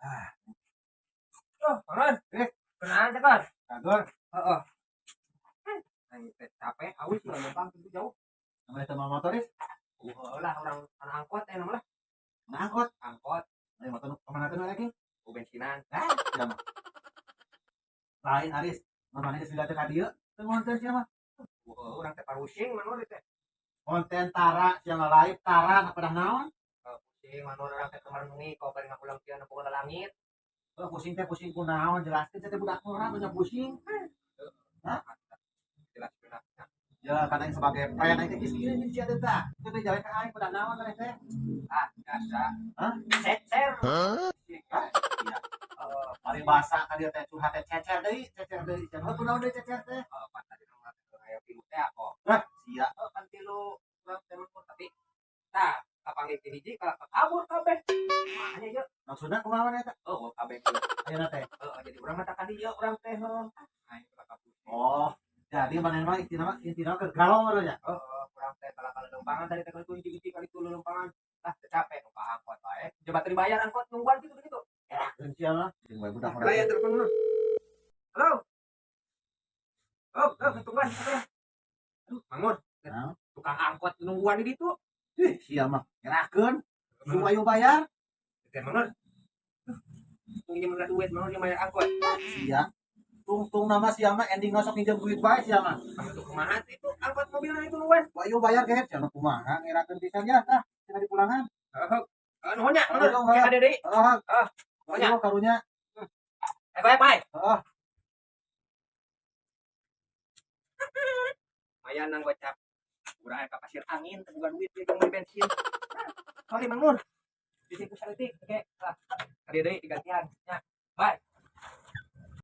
Ah, Oh, Ron. eh, Kenaan teh, Kon? kagor. Heeh. Aing teh capek, aus mah numpang teu jauh. Namanya sama motoris. Lah orang anak angkot mah lah. Ngangkut. Angkot, Ayo motor kemana tuh lagi? bensinan. Ya mah. Lain Aris. Mana geus dilatih ka dieu? Teu ngonten sia mah. Urang teh parusing manur teh. Konten tara sia mah live tara pada naon? Pusing manur urang teh kemarin bengi kau bari ngapulang kieu nepo ka langit. Pusing teh pusing ku naon jelaskeun teh budak urang nya pusing. Hah? Jelas benar. Ya kadang sebagai friend aja geus ieu nya sia teh tah. Teu teh jalan ka aing pada naon teh. Biasa. Hah? Cecer. Hah? Iya. Paling bahasa ka dieu teh curhat teh cecer deui. Cenah kunaon deui cecer teh? Pas tadi nama aya tilu teh aku. Lah, sia. Kan tilu urang teh manur tapi tah kapanggih ti hiji kalau kabur kabeh. Makanya ye. Maksudna kumaha eta? Kabeh. Ayeuna teh. Jadi urang mah tah dieu urang teh aing teh kabur. Oh, jadi mana mah intina ke galong nya. Kurang teh kalau lempangan tadi teh kunci kali tuh lempangan. Lah capek numpang angkot wae. Coba dibayar angkot nungguan gitu. Ya, sia mah. Jeung bae budak Lah ya telepon dulu. Halo. Tungguan. Aduh, Mangun. Nah, Tukang angkot nungguan di ditu. sia mah. Nyerahkeun. Lu ayo bayar. Teh Mangun. Pinjem duit Mangun yang bayar angkot. Sia. Tung nama sia mah ending sok pinjem duit bae sia mah. Itu kumaha itu angkot mobilnya itu nungguan. Ayo bayar ge cenah kumaha ngerakeun pisan ya tah. Cenah di pulangan. Nuhunnya, Mangun. Kayak ada deui. Ayo karunya. Bye. Heeh. Mayan nang gocap. Urang ka pasir angin teh bukan duit jeung beli bensin. Sorry Mangun. Di situ saeutik kayak ada deui digantian nya.